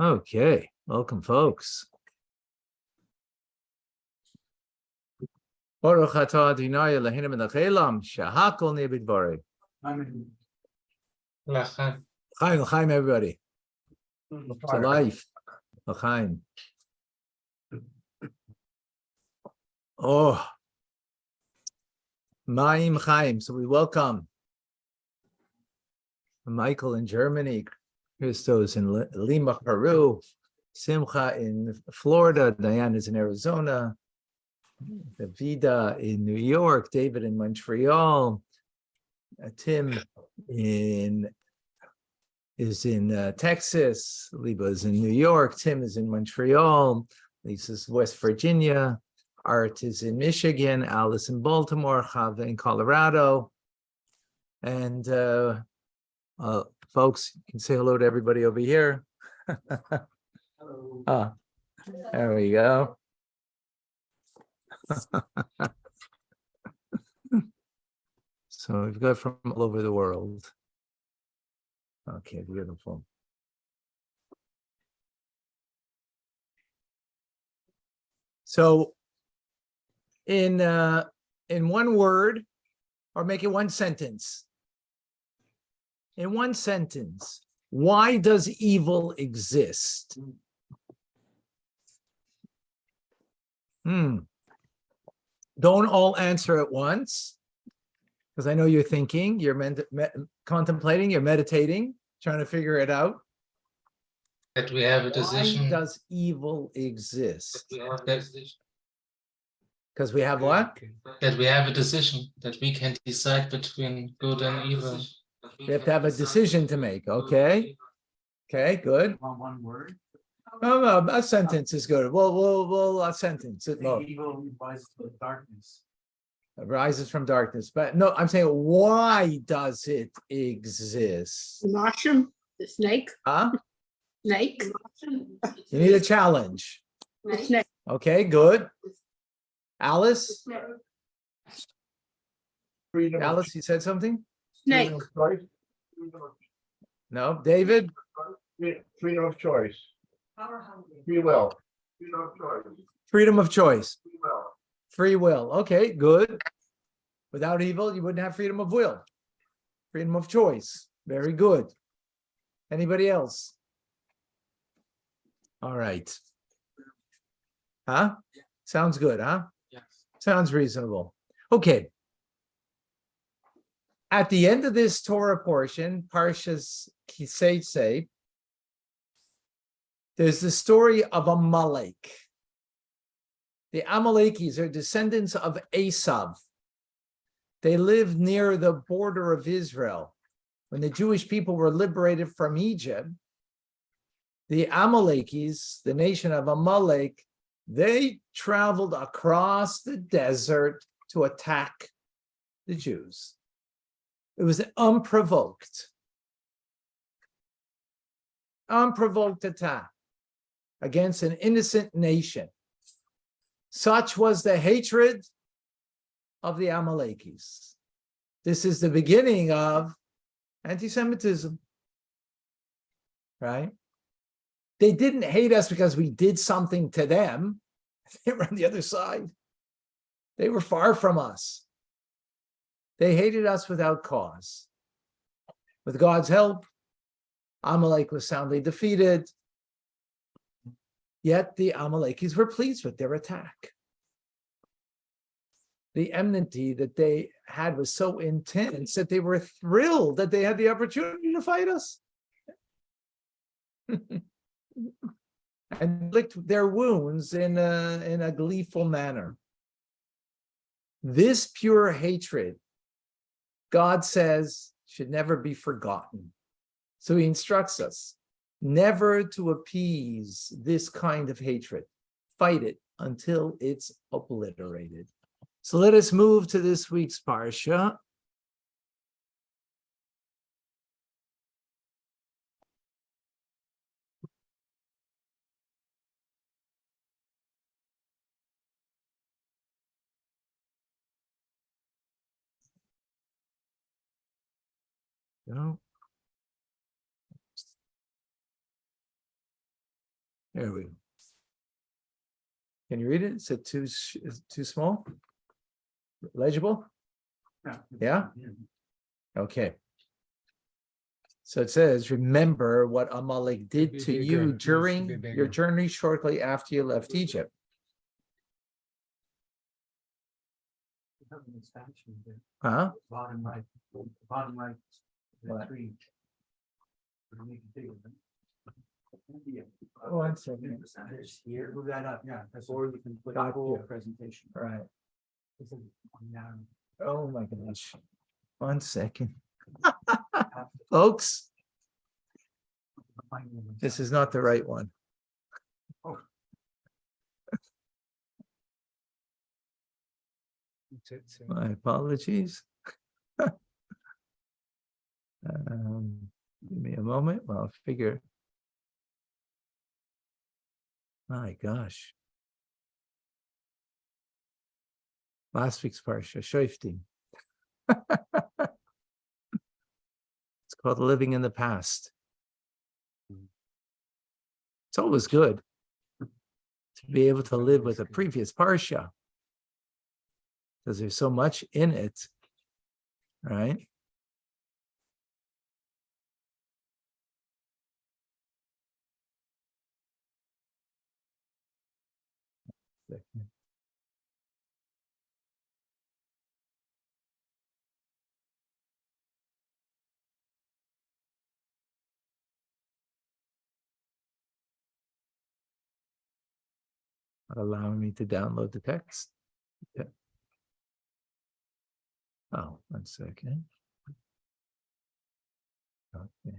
Okay, welcome, folks. Baruch atah Adonai Eloheinu melech haolam, shehakol nהיה b'dvaro. L'chaim. L'chaim, everybody. To life. L'chaim. Oh, Ma'im Chaim. So we welcome Michael in Germany, Christos in Lima, Peru, Simcha in Florida, Diana's in Arizona, Vida in New York, David in Montreal, Tim is in Texas, Liba is in New York, Tim is in Montreal, Lisa's West Virginia, Art is in Michigan, Alice in Baltimore, Chava in Colorado, and folks, you can say hello to everybody over here. Hello. There we go. So we've got from all over the world. Okay, beautiful. So in one word, or make it one sentence. In one sentence, why does evil exist? Don't all answer at once, because I know you're thinking, you're contemplating, you're meditating, trying to figure it out. That we have a decision. Why does evil exist? Because we have That what? That we have a decision, that we can decide between good and evil. We have to have a decision to make. Okay. Okay, good. One word. No, a sentence is good. Well, a sentence. Evil rises from darkness. Rises from darkness. But no, I'm saying, why does it exist? Mushroom, the snake. Huh? Snake. You need a challenge. The snake. Okay, good. Alice? Freedom. Alice, you said something? Snake. No. David? Freedom of choice. Free will. Freedom of choice. Freedom of choice. Free will. Free will. Okay, good. Without evil, you wouldn't have freedom of will. Freedom of choice. Very good. Anybody else? All right. Huh? Sounds good, huh? Yes. Sounds reasonable. Okay. At the end of this Torah portion, Parshas Seitzei, there's the story of Amalek. The Amalekis are descendants of Esav. They lived near the border of Israel. When the Jewish people were liberated from Egypt, the Amalekis, the nation of Amalek, they traveled across the desert to attack the Jews. It was an unprovoked attack against an innocent nation. Such was the hatred of the Amalekis. This is the beginning of anti-Semitism, right? They didn't hate us because we did something to them. They were on the other side. They were far from us. They hated us without cause. With God's help, Amalek was soundly defeated. Yet the Amalekis were pleased with their attack. The enmity that they had was so intense that they were thrilled that they had the opportunity to fight us. And licked their wounds in a gleeful manner. This pure hatred, God says, should never be forgotten. So he instructs us never to appease this kind of hatred. Fight it until it's obliterated. So let us move to this week's parsha. No. There we go. Can you read it? Is it is it too small? Legible? Yeah? Okay. So it says, remember what Amalek did to you during your journey shortly after you left Egypt. Huh? Bottom right. What? Three. Oh, one second. Here, move that up, yeah, that's or you can put a Gotcha. full presentation. Right. This is down. Oh my gosh. 1 second. Folks, this is not the right one. My apologies. Give me a moment. Well, I'll figure. My gosh. Last week's Parsha, Shoiftim. It's called Living in the Past. It's always good to be able to live with a previous Parsha, because there's so much in it, right? Not allowing me to download the text. Yeah. Oh, 1 second. Okay.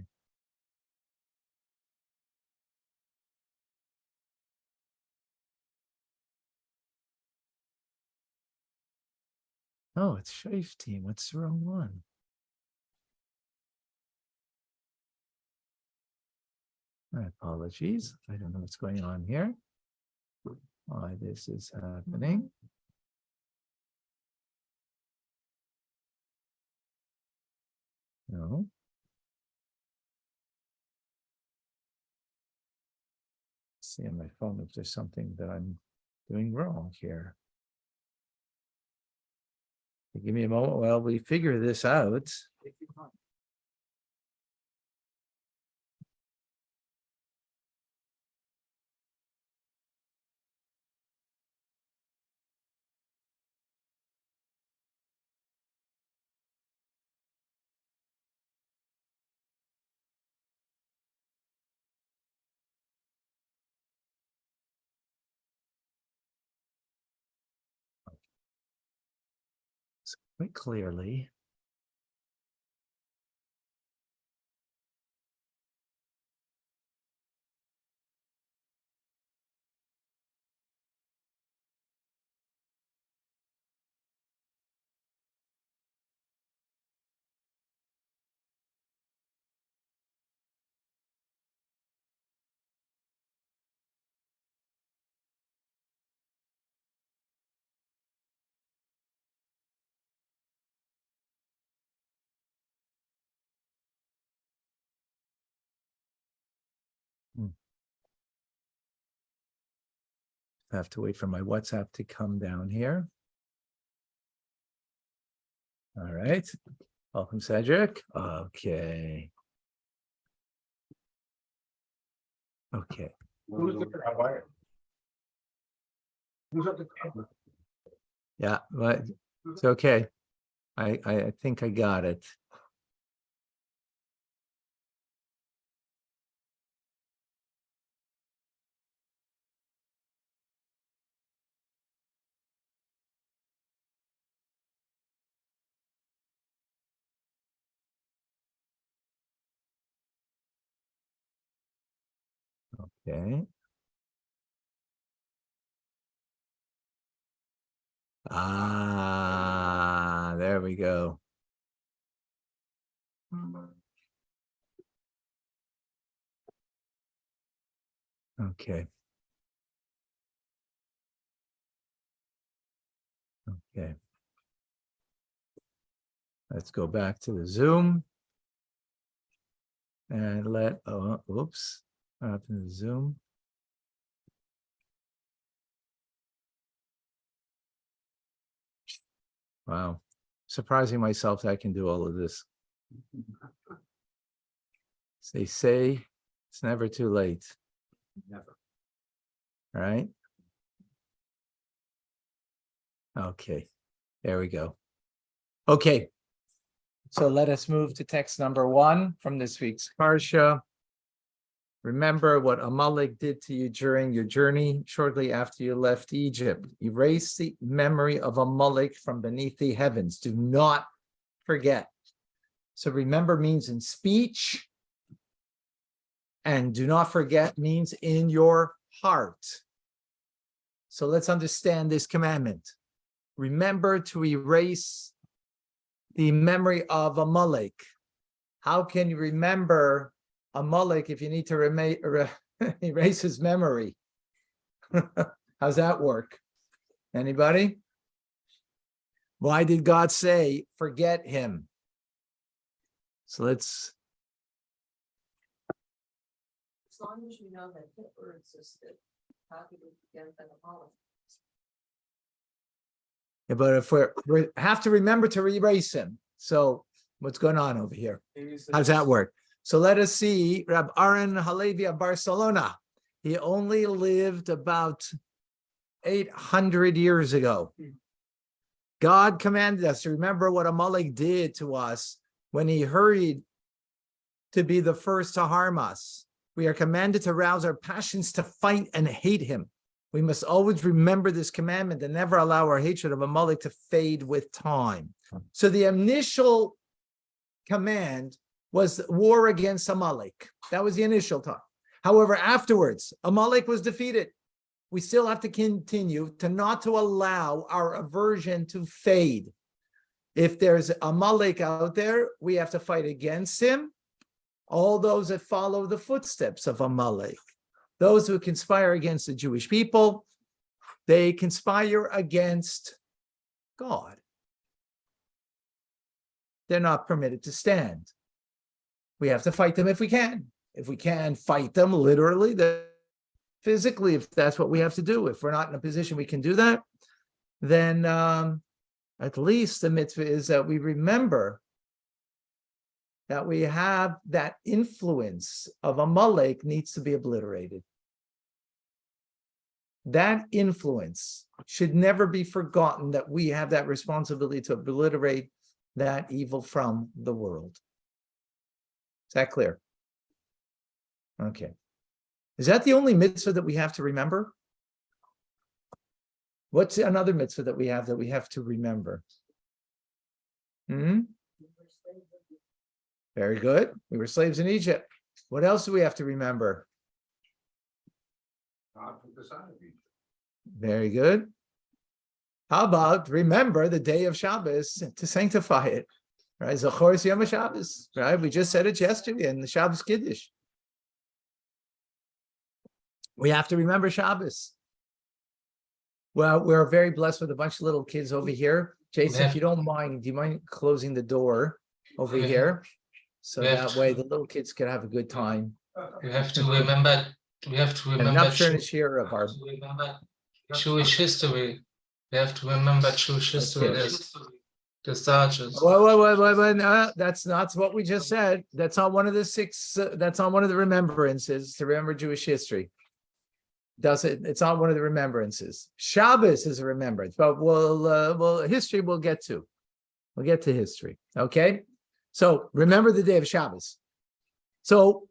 Oh, it's Shoiftim. What's the wrong one? My apologies. I don't know what's going on here. Why this is happening. No. See on my phone if there's something that I'm doing wrong here. Give me a moment while we figure this out. Quite clearly. I have to wait for my WhatsApp to come down here. All right. Welcome, Cedric. Okay. Okay. Who's the rabbi? Who's at the top? Yeah, but it's okay. I think I got it. Okay. Ah, there we go. Okay. Okay. Let's go back to the Zoom and let, oh, oops, what happened to the Zoom? Wow. Surprising myself that I can do all of this. They say it's never too late. Never. All right. Okay. There we go. Okay. So let us move to text number 1 from this week's Parsha. Remember what Amalek did to you during your journey shortly after you left Egypt. Erase the memory of Amalek from beneath the heavens. Do not forget. So remember means in speech, and do not forget means in your heart. So let's understand this commandment. Remember to erase the memory of Amalek. How can you remember Amalek if you need to erase his memory? How's that work? Anybody? Why did God say, forget him? So let's. As long as you know that Hitler existed, how could we forget that Amalek? Yeah, but if we have to remember to erase him. So what's going on over here? How's that work? So let us see Rab Aaron Halevi of Barcelona. He only lived about 800 years ago. God commanded us to remember what Amalek did to us when he hurried to be the first to harm us. We are commanded to rouse our passions to fight and hate him. We must always remember this commandment and never allow our hatred of Amalek to fade with time. So the initial command was war against Amalek. That was the initial time. However, afterwards, Amalek was defeated. We still have to continue to not to allow our aversion to fade. If there's Amalek out there, we have to fight against him. All those that follow the footsteps of Amalek, those who conspire against the Jewish people, they conspire against God. They're not permitted to stand. We have to fight them if we can. If we can fight them literally, physically, if that's what we have to do. If we're not in a position we can do that, then at least the mitzvah is that we remember that we have that influence of Amalek needs to be obliterated. That influence should never be forgotten, that we have that responsibility to obliterate that evil from the world. Is that clear? Okay. Is that the only mitzvah that we have to remember? What's another mitzvah that we have to remember? Very good. We were slaves in Egypt. What else do we have to remember? God took us out of Egypt. Very good. How about remember the day of Shabbos to sanctify it? Right? Zachor Yom Shabbos. Right? We just said it yesterday in the Shabbos Kiddush. We have to remember Shabbos. Well, we're very blessed with a bunch of little kids over here. Jason, if you don't mind, do you mind closing the door over here? So that way the little kids can have a good time. We have to remember. We have to And remember. enough furniture here of our Jewish history. We have to remember Jewish history. Okay. There's the Sarges. Wait, no, that's not what we just said. That's on one of the 6. That's on one of the remembrances to remember Jewish history. It's on one of the remembrances. Shabbos is a remembrance, but history we'll get to. We'll get to history. Okay. So remember the day of Shabbos. So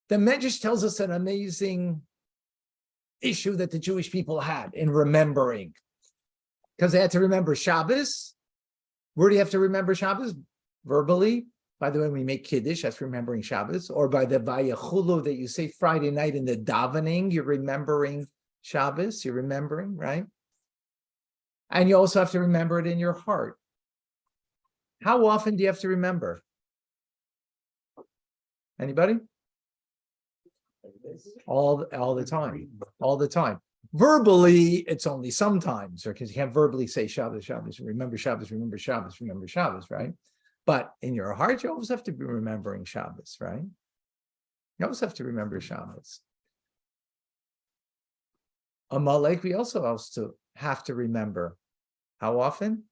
the Medrash tells us an amazing issue that the Jewish people had in remembering, because they had to remember Shabbos. Where do you have to remember Shabbos? Verbally. By the way, when we make Kiddush, that's remembering Shabbos. Or by the Vayachulu that you say Friday night in the davening, you're remembering Shabbos. You're remembering, right? And you also have to remember it in your heart. How often do you have to remember? Anybody? All the time. All the time. Verbally, it's only sometimes, because you can't verbally say Shabbos, Shabbos, remember Shabbos, remember Shabbos, remember Shabbos, right? But in your heart, you always have to be remembering Shabbos, right? You always have to remember Shabbos. Amalek, we also have to remember. How often?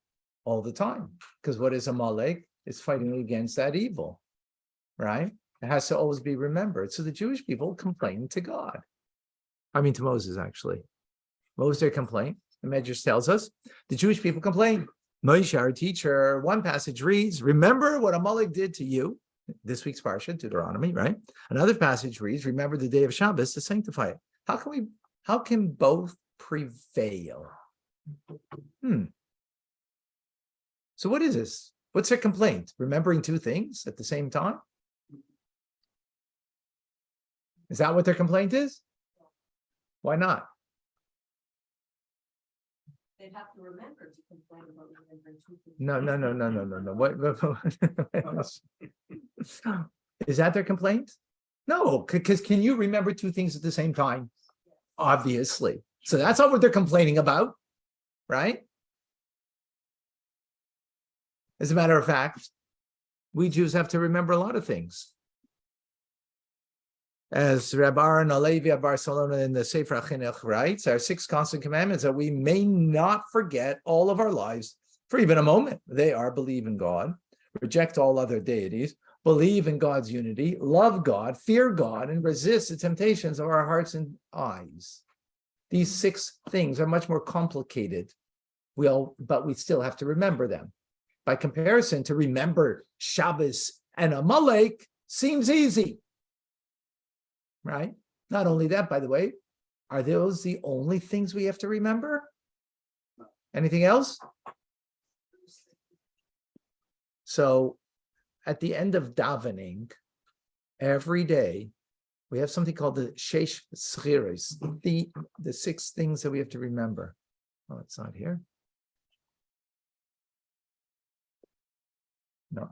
all the time. Because what is Amalek? It's fighting against that evil, right? It has to always be remembered. So the Jewish people complain to God. I mean, to Moses, actually. What was their complaint? The Medrash tells us the Jewish people complain. Moshe, our teacher, one passage reads, remember what Amalek did to you. This week's parsha, Deuteronomy, right? Another passage reads, remember the day of Shabbos to sanctify it. How can both prevail? So what is this? What's their complaint? Remembering two things at the same time? Is that what their complaint is? Why not? They'd have to remember to complain about remembering two things. No. What is that their complaint? No, because can you remember two things at the same time? Obviously. So that's not what they're complaining about, right? As a matter of fact, we Jews have to remember a lot of things. As Rabbi Aaron Alevi of Barcelona in the Sefer HaChinuch writes, our 6 constant commandments that we may not forget all of our lives for even a moment. They are believe in God, reject all other deities, believe in God's unity, love God, fear God, and resist the temptations of our hearts and eyes. These 6 things are much more complicated, but we still have to remember them. By comparison, to remember Shabbos and Amalek seems easy. Right? Not only that, by the way, are those the only things we have to remember? Anything else? So at the end of davening, every day, we have something called the Sheish Schiros, the 6 things that we have to remember. Oh, it's not here. No.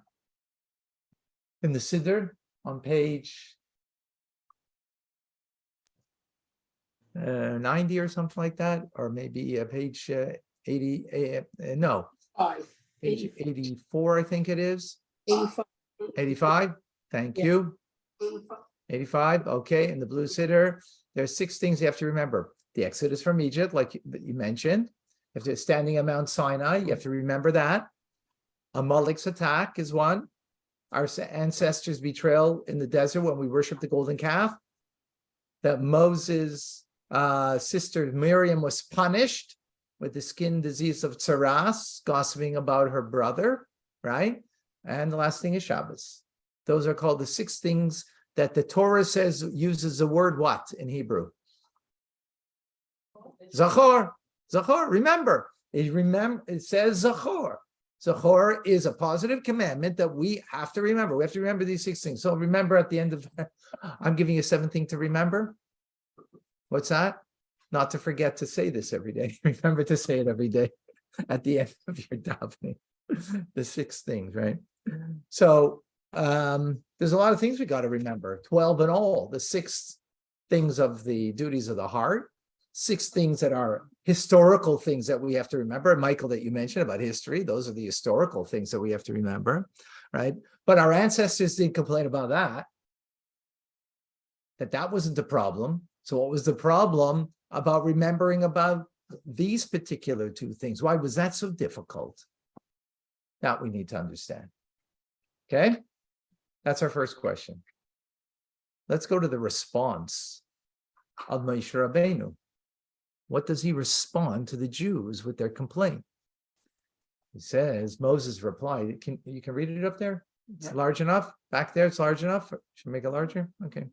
In the Siddur, on page 90 or something like that, or maybe page 80, no, 5, page 84, I think it is. 85. 85, thank Yeah. you. 85. 85, okay, in the blue Siddur, there's 6 things you have to remember. The Exodus from Egypt, like you mentioned. If they're standing on Mount Sinai, you have to remember that. Amalek's attack is one. Our ancestors' betrayal in the desert when we worshiped the golden calf. That Moses' sister Miriam was punished with the skin disease of tsaras, gossiping about her brother, right? And the last thing is Shabbos. Those are called the 6 things that the Torah says uses the word what in Hebrew? Zachor. Zachor, remember. It says Zachor. Zachor is a positive commandment that we have to remember. We have to remember these 6 things. So remember at the end of, I'm giving you 7 things to remember. What's that? Not to forget to say this every day. Remember to say it every day at the end of your davening. The 6 things, right? So there's a lot of things we got to remember. 12 in all. The 6 things of the duties of the heart. 6 things that are historical things that we have to remember. Michael, that you mentioned about history, those are the historical things that we have to remember, right? But our ancestors didn't complain about that. That wasn't the problem. So what was the problem about remembering about these particular 2 things? Why was that so difficult? That we need to understand. Okay? That's our first question. Let's go to the response of Moshe Rabbeinu. What does he respond to the Jews with their complaint? He says, Moses replied, you can read it up there? It's large enough? Back there, it's large enough? Should we make it larger? Okay.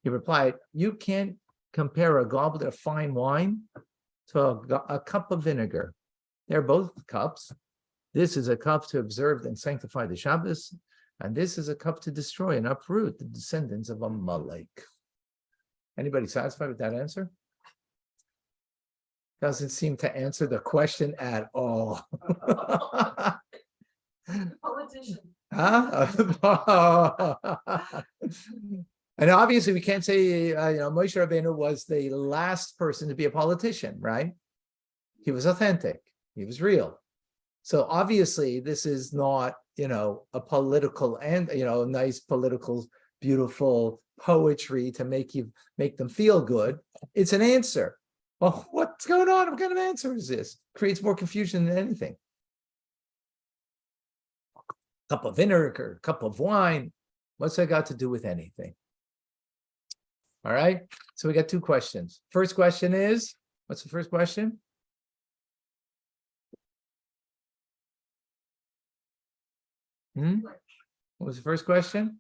He replied, you can't compare a goblet of fine wine to a cup of vinegar. They're both cups. This is a cup to observe and sanctify the Shabbos, and this is a cup to destroy and uproot the descendants of Amalek. Anybody satisfied with that answer? Doesn't seem to answer the question at all. Politician. Huh? And obviously we can't say, Moshe Rabbeinu was the last person to be a politician, right? He was authentic. He was real. So obviously this is not, a political and, nice political, beautiful poetry to make them feel good. It's an answer. Well, what's going on? What kind of answer is this? Creates more confusion than anything. cup of vinegar, a cup of wine. What's that got to do with anything? All right. So we got two questions. First question is, what's the first question? What was the first question?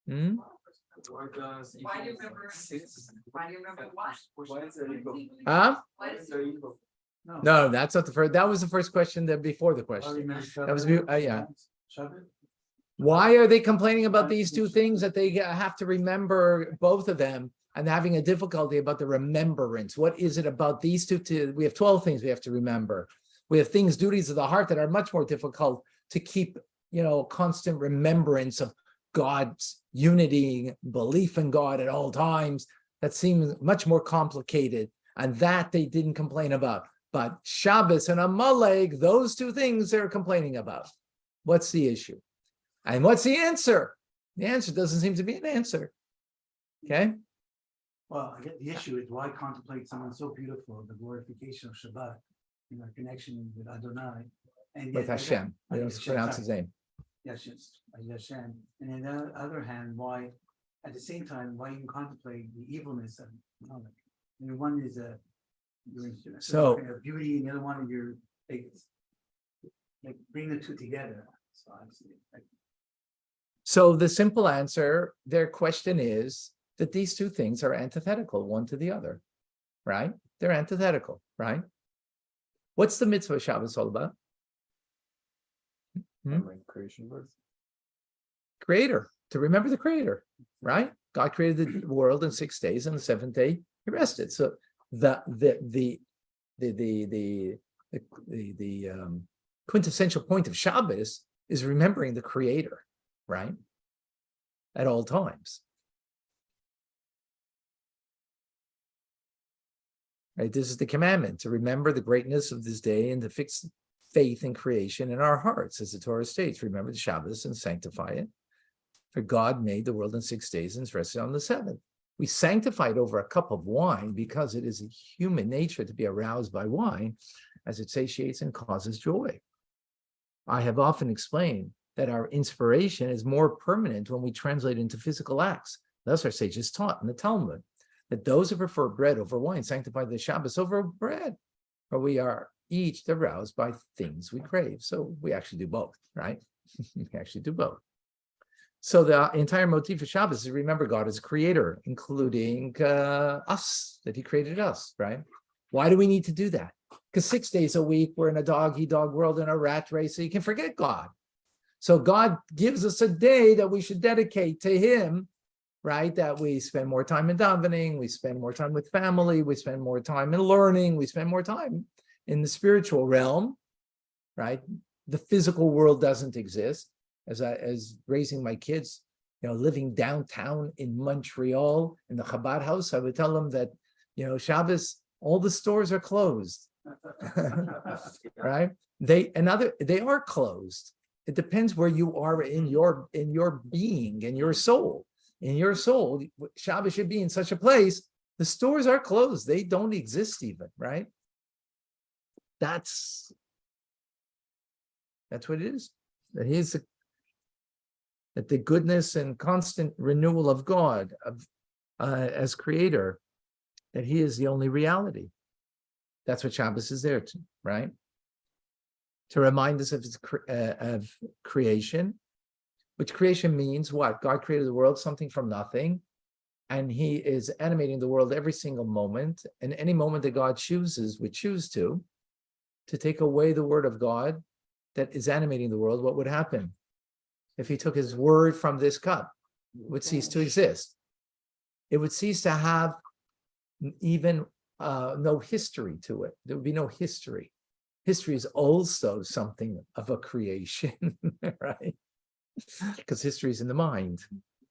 Why do you remember? Why do you remember what? Huh? Why is it? No, that's not the first. That was the first question that before the question. That was yeah. Why are they complaining about these two things that they have to remember both of them and having a difficulty about the remembrance? What is it about these two? We have 12 things we have to remember. We have things, duties of the heart that are much more difficult to keep, constant remembrance of God's unity, belief in God at all times. That seems much more complicated, and that they didn't complain about. But Shabbos and Amalek, those two things they're complaining about. What's the issue? And what's the answer? The answer doesn't seem to be an answer. Okay? Well, I get the issue is why contemplate someone so beautiful, the glorification of Shabbat, connection with Adonai. And With Hashem. We don't pronounce his name. Yes, Hashem. And on the other hand, why, at the same time, why you contemplate the evilness of Amalek? I mean, one is So- kind of beauty, and the other one you're like bring the two together. So I see it. So the simple answer, their question is that these two things are antithetical one to the other, right? They're antithetical, right? What's the mitzvah of Shabbos all about? Creation birth. Creator, to remember the creator, right? God created the world in 6 days, and the seventh day he rested. So the quintessential point of Shabbos is remembering the creator, right? At all times. Right? This is the commandment, to remember the greatness of this day and to fix faith in creation in our hearts, as the Torah states. Remember the Shabbos and sanctify it. For God made the world in 6 days and rested on the seventh. We sanctify it over a cup of wine because it is a human nature to be aroused by wine, as it satiates and causes joy. I have often explained that our inspiration is more permanent when we translate into physical acts. Thus our sages taught in the Talmud that those who prefer bread over wine sanctify the Shabbos over bread, for we are each aroused by things we crave. So we actually do both, right? We actually do both. So the entire motif of Shabbos is remember God as creator, including us, that he created us, right? Why do we need to do that? Because 6 days a week, we're in a dog-eat-dog world, in a rat race, so you can forget God. So God gives us a day that we should dedicate to him, right? That we spend more time in davening, we spend more time with family, we spend more time in learning, we spend more time in the spiritual realm, right? The physical world doesn't exist. As raising my kids, living downtown in Montreal in the Chabad house, I would tell them that, Shabbos, all the stores are closed, right? They are closed. It depends where you are in your being, in your soul. In your soul, Shabbos should be in such a place. The stores are closed; they don't exist even, right? That's what it is. That the goodness and constant renewal of God as creator, that he is the only reality. That's what Shabbos is there to, right? To remind us of creation, which creation means what? God created the world, something from nothing, and he is animating the world every single moment, and any moment that God chooses, we choose to take away the word of God that is animating the world. What would happen? If he took his word from this cup, it would cease to exist. It would cease to have even no history to it. There would be no history. History is also something of a creation, right? Because history is in the mind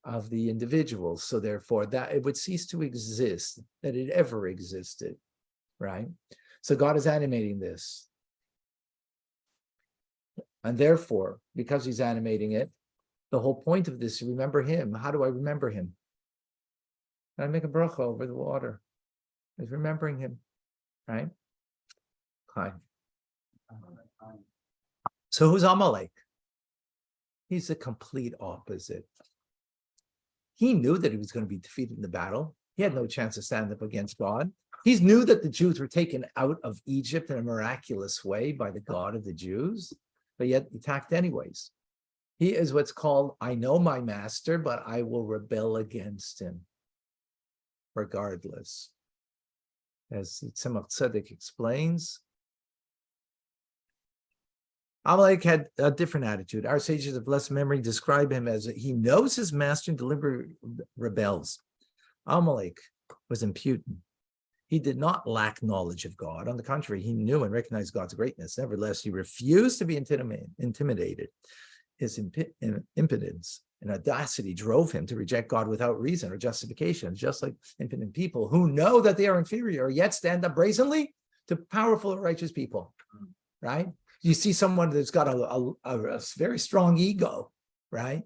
of the individual. So therefore, that it would cease to exist, that it ever existed, right? So God is animating this. And therefore, because he's animating it, the whole point of this is remember him. How do I remember him? I make a bracha over the water. Is remembering him, right? Fine. So who's Amalek? He's the complete opposite. He knew that he was going to be defeated in the battle. He had no chance to stand up against God. He knew that the Jews were taken out of Egypt in a miraculous way by the God of the Jews, but yet he attacked anyways. He is what's called, I know my master, but I will rebel against him regardless. As Tzemach Tzedek explains, Amalek had a different attitude. Our sages of blessed memory describe him as he knows his master and deliberately rebels. Amalek was impudent. He did not lack knowledge of God. On the contrary, he knew and recognized God's greatness. Nevertheless, he refused to be intimidated. His impotence and audacity drove him to reject God without reason or justification, just like impotent people who know that they are inferior, yet stand up brazenly to powerful or righteous people, right? You see someone that's got a very strong ego, right?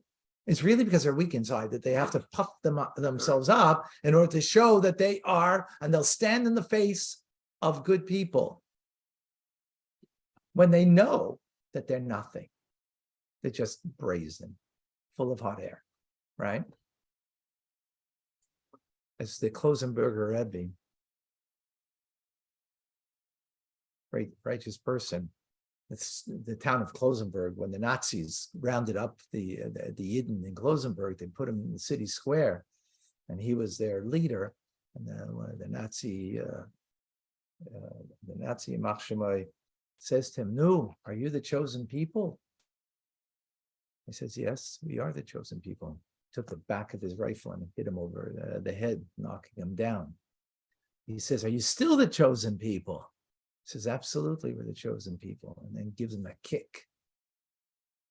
It's really because they're weak inside that they have to puff themselves up in order to show that they are, and they'll stand in the face of good people when they know that they're nothing. They're just brazen, full of hot air, right? As the Klosenberger Rabbi, great righteous person, it's the town of Klosenberg, when the Nazis rounded up the Yidden in Klosenberg, they put him in the city square, and he was their leader. And the Nazi Yamach Shemai says to him, "No, are you the chosen people?" He says, "Yes, we are the chosen people." Took the back of his rifle and hit him over the head, knocking him down. He says, "Are you still the chosen people?" He says, "Absolutely, we're the chosen people." And then gives him a kick.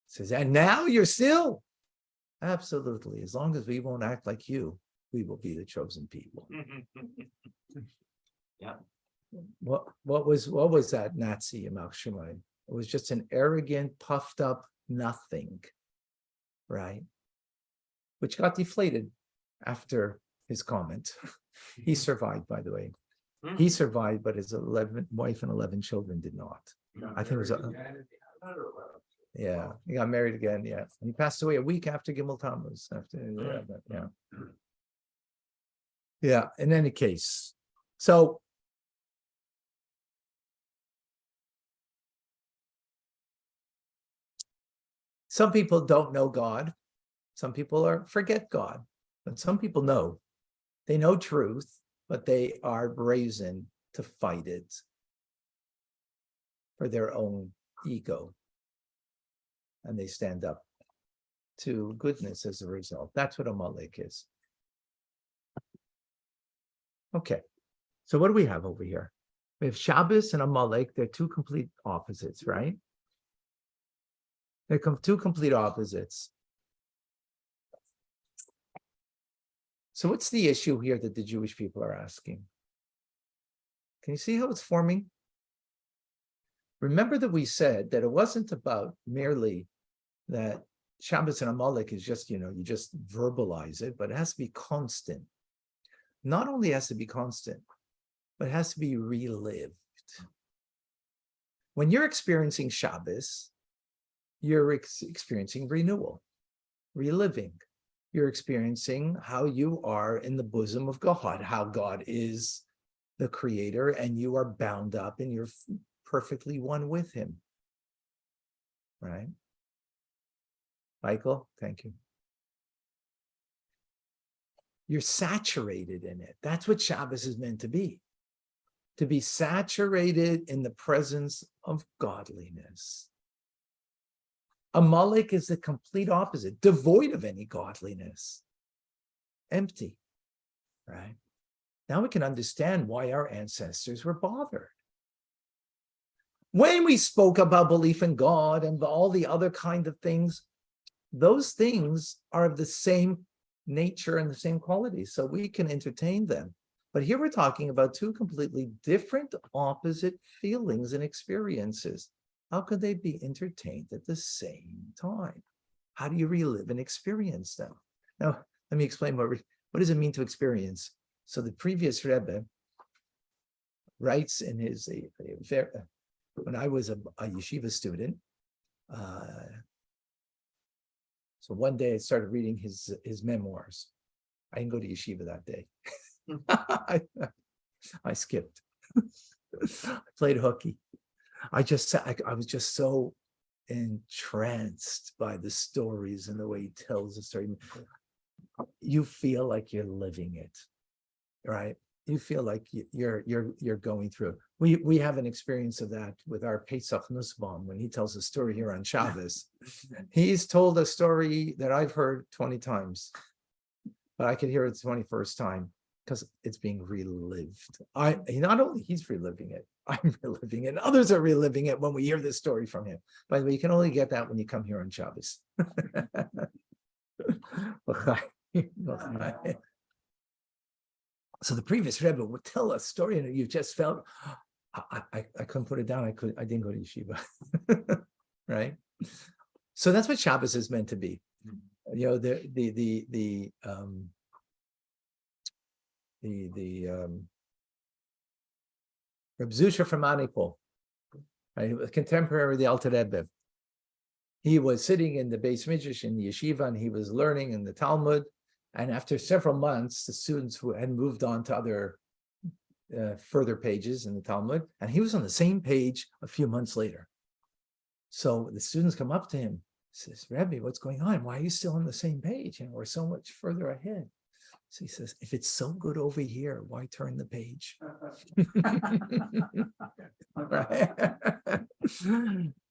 He says, "And now you're still?" "Absolutely. As long as we won't act like you, we will be the chosen people." Yeah. What was that Nazi Yamach Shemai? It was just an arrogant, puffed up nothing, right? Which got deflated after his comment. He survived, by the way. He survived, but his 11 wife and 11 children did not. I think it was yeah, he got married again. Yeah, and he passed away a week after Gimel Tammuz. Yeah. In any case, so some people don't know God. Some people forget God, but some people know. They know truth, but they are brazen to fight it for their own ego. And they stand up to goodness as a result. That's what Amalek is. Okay, so what do we have over here? We have Shabbos and Amalek. They're two complete opposites, right? They're two complete opposites. So what's the issue here that the Jewish people are asking? Can you see how it's forming? Remember that we said that it wasn't about merely that Shabbos and Amalek is just, you just verbalize it, but it has to be constant. Not only has to be constant, but it has to be relived. When you're experiencing Shabbos, you're experiencing renewal, reliving. You're experiencing how you are in the bosom of God, how God is the creator, and you are bound up and you're perfectly one with him. Right? Michael, thank you. You're saturated in it. That's what Shabbos is meant to be saturated in the presence of godliness. Amalek is the complete opposite, devoid of any godliness, empty, right? Now we can understand why our ancestors were bothered. When we spoke about belief in God and all the other kind of things, those things are of the same nature and the same qualities, so we can entertain them. But here we're talking about two completely different, opposite feelings and experiences. How could they be entertained at the same time? How do you relive and experience them? Now, let me explain what does it mean to experience. So the previous Rebbe writes in his, when I was a yeshiva student, So one day I started reading his memoirs. I didn't go to yeshiva that day. I skipped. I played hooky. I was just so entranced by the stories and the way he tells the story. You feel like you're living it, right? You feel like you're going through. We have an experience of that with our Pesach Nussbaum when he tells a story here on Shabbos. He's told a story that I've heard 20 times, but I could hear it the 21st time because it's being relived. Not only he's reliving it, I'm reliving it, and others are reliving it when we hear this story from him. By the way, you can only get that when you come here on Shabbos. So the previous Rebbe would tell a story, and you just felt, I couldn't put it down. I didn't go to yeshiva, right? So that's what Shabbos is meant to be. You know, the Reb Zusha from Manipur, right, a contemporary of the Alter Rebbe. He was sitting in the Beis Midrash in the yeshiva, and he was learning in the Talmud. And after several months, the students who had moved on to other further pages in the Talmud, and he was on the same page a few months later. So the students come up to him, says, "Rabbi, what's going on? Why are you still on the same page? You know, we're so much further ahead." So he says, "If it's so good over here, why turn the page?" Right?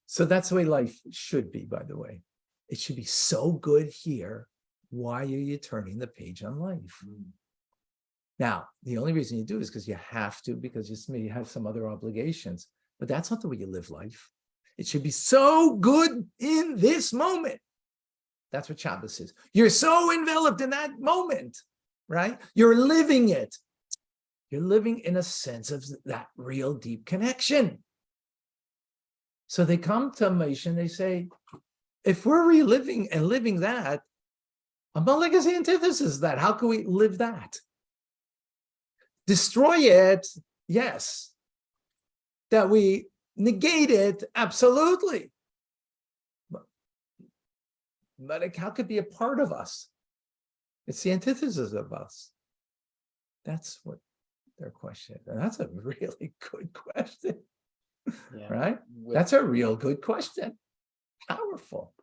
So that's the way life should be, by the way. It should be so good here. Why are you turning the page on life? Now, the only reason you do is because you have to, because you have some other obligations. But that's not the way you live life. It should be so good in this moment. That's what Shabbos is. You're so enveloped in that moment, right? You're living it. You're living in a sense of that real deep connection. So they come to Moshe and they say, if we're reliving and living that, Amalek is the antithesis of that. How can we live that? Destroy it, yes. That we negate it, absolutely. But how could it be a part of us? It's the antithesis of us. That's what their question is. And that's a really good question, right? That's a real good question. Powerful.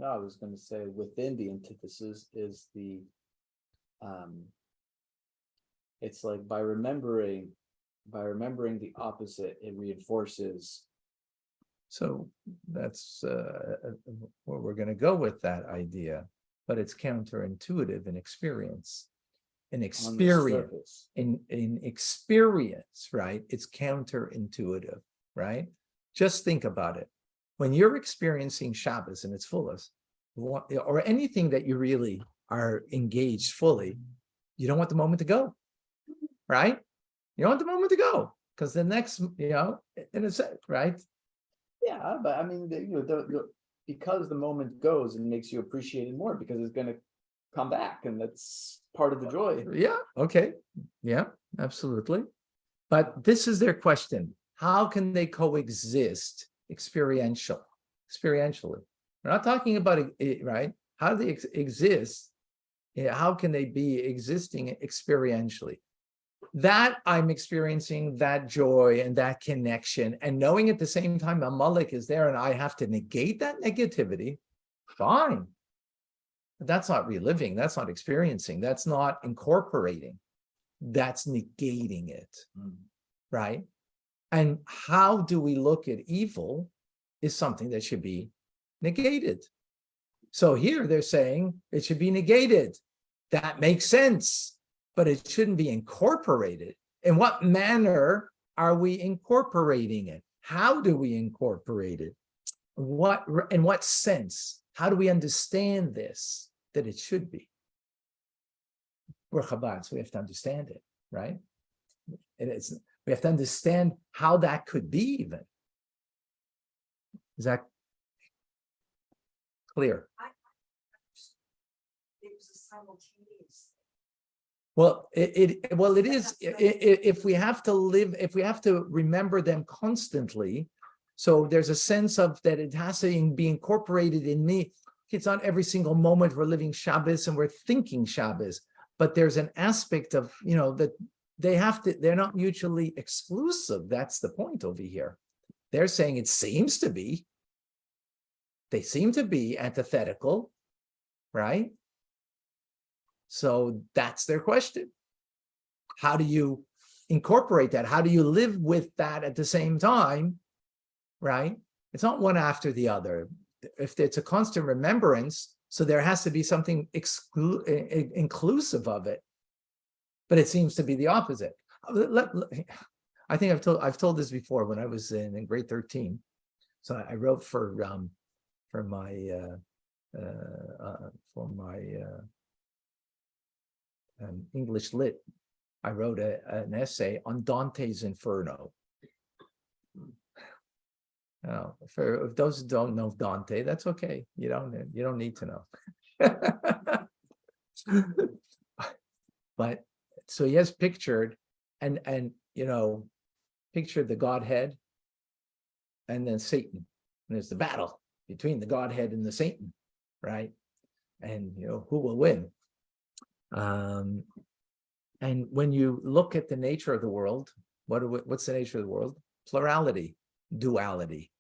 No, I was going to say within the antithesis is the, it's like by remembering the opposite, it reinforces. So that's where we're going to go with that idea, but it's counterintuitive in experience. In experience, in experience, right? It's counterintuitive, right? Just think about it. When you're experiencing Shabbos in its fullest, or anything that you really are engaged fully, you don't want the moment to go, right? You don't want the moment to go because the next, in a sense, right? Yeah, but I mean, because the moment goes, it makes you appreciate it more because it's going to come back, and that's part of the joy. Yeah. Okay. Yeah. Absolutely. But this is their question: how can they coexist? Experientially. We're not talking about it, right? How do they exist? How can they be existing experientially? That I'm experiencing that joy and that connection, and knowing at the same time Amalek is there and I have to negate that negativity, fine. But that's not reliving, that's not experiencing, that's not incorporating, that's negating it, right? And how do we look at evil is something that should be negated. So here they're saying it should be negated. That makes sense, but it shouldn't be incorporated. In what manner are we incorporating it? How do we incorporate it? In what sense? How do we understand this, that it should be? We're Chabad, so we have to understand it, right? We have to understand how that could be even. Is that clear? It was a simultaneous. Well, it is. If we have to remember them constantly, so there's a sense of that it has to be incorporated in me. It's not every single moment we're living Shabbos and we're thinking Shabbos, but there's an aspect of, that they're not mutually exclusive. That's the point over here. They're saying it seems to be. They seem to be antithetical, right? So that's their question. How do you incorporate that? How do you live with that at the same time, right? It's not one after the other. If it's a constant remembrance, so there has to be something inclusive of it, but it seems to be the opposite. I think I've told this before when I was in grade 13. So I wrote for my English Lit. I wrote an essay on Dante's Inferno. Oh, for those who don't know Dante, that's okay. You don't need to know. But so he has pictured and pictured the Godhead and then Satan. And there's the battle between the Godhead and the Satan, right? And who will win? And when you look at the nature of the world, what's the nature of the world? Plurality, duality.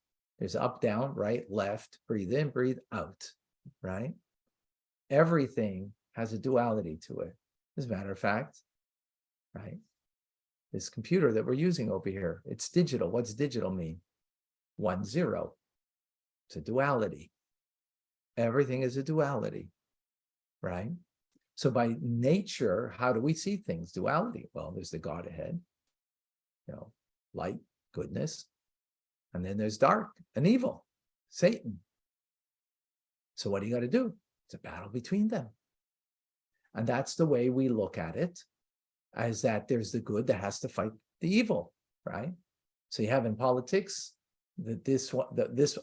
There's up, down, right, left, breathe in, breathe out, right? Everything has a duality to it. As a matter of fact, right? This computer that we're using over here, it's digital. What's digital mean? 1, 0. It's a duality. Everything is a duality, right? So by nature, how do we see things? Duality. Well, there's the Godhead, light, goodness. And then there's dark and evil, Satan. So what do you got to do? It's a battle between them. And that's the way we look at it, as that there's the good that has to fight the evil, right? So you have in politics that this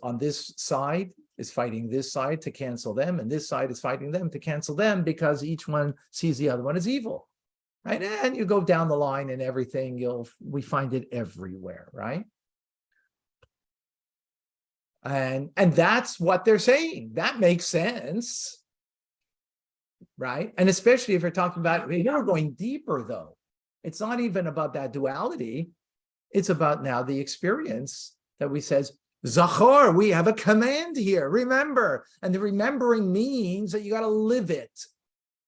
on this side is fighting this side to cancel them, and this side is fighting them to cancel them because each one sees the other one as evil, right? And you go down the line and everything, we find it everywhere, right? And that's what they're saying. That makes sense, right? And especially if you're talking about, you're going deeper though. It's not even about that duality. It's about now the experience that we says, Zachor, we have a command here, remember. And the remembering means that you got to live it.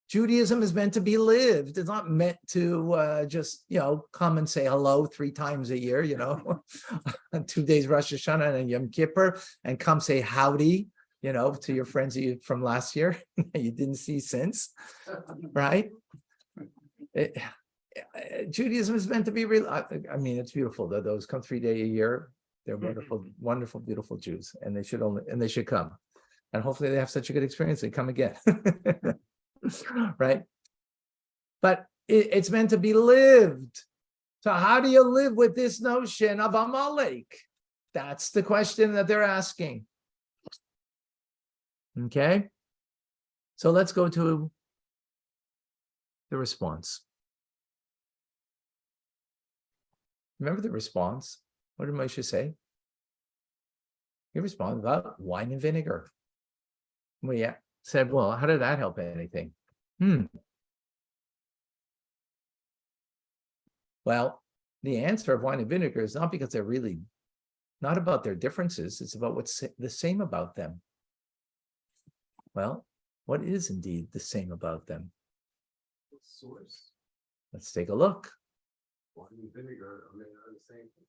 Judaism is meant to be lived. It's not meant to just, come and say hello 3 times a year, 2 days Rosh Hashanah and Yom Kippur, and come say howdy, to your friends from last year you didn't see since, right? Judaism is meant to be real. I mean, it's beautiful that those come 3 days a year. They're wonderful, wonderful, beautiful Jews, and they should come, and hopefully they have such a good experience. They come again. Right? But it's meant to be lived. So how do you live with this notion of Amalek? That's the question that they're asking. Okay? So let's go to the response. Remember the response? What did Moshe say? He responded about wine and vinegar. We said, well, how did that help anything? Well, the answer of wine and vinegar is not because they're really not about their differences. It's about what's the same about them. Well, what is indeed the same about them? Source. Let's take a look. Wine and vinegar are made out of the same thing.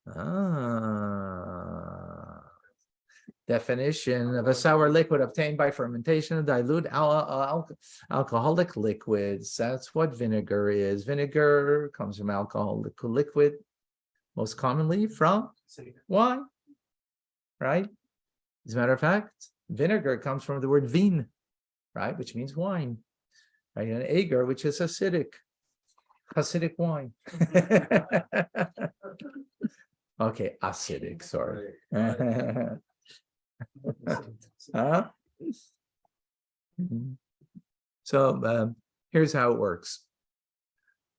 Definition of a sour liquid obtained by fermentation of dilute alcoholic liquids. That's what vinegar is. Vinegar comes from alcoholic liquid, most commonly from wine, right? As a matter of fact, vinegar comes from the word vin, right, which means wine, right? And agar, which is Hasidic wine. Okay, acidic, sorry. Huh? So here's how it works.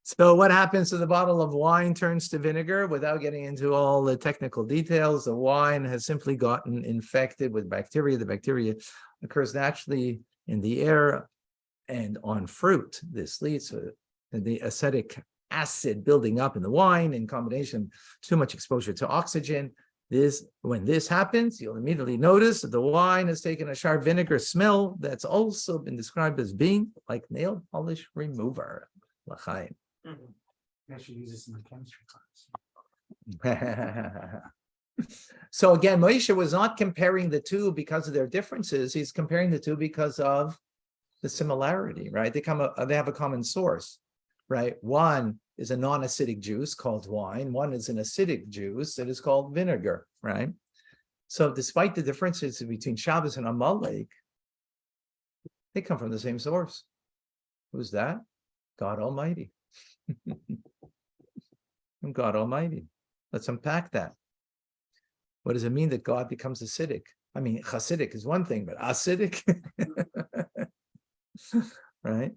So what happens to the bottle of wine turns to vinegar? Without getting into all the technical details, the wine has simply gotten infected with bacteria. The bacteria occurs naturally in the air and on fruit. This leads to the acetic acid building up in the wine in combination too much exposure to oxygen. When this happens, you'll immediately notice that the wine has taken a sharp vinegar smell that's also been described as being like nail polish remover. L'chaim. I should use this in my chemistry class. So again, Moshe was not comparing the two because of their differences. He's comparing the two because of the similarity, right? They have a common source, right? One is a non-acidic juice called wine. One is an acidic juice that is called vinegar, right? So despite the differences between Shabbos and Amalek, they come from the same source. Who's that? God Almighty. God Almighty. Let's unpack that. What does it mean that God becomes acidic? I mean, Hasidic is one thing, but acidic? Right?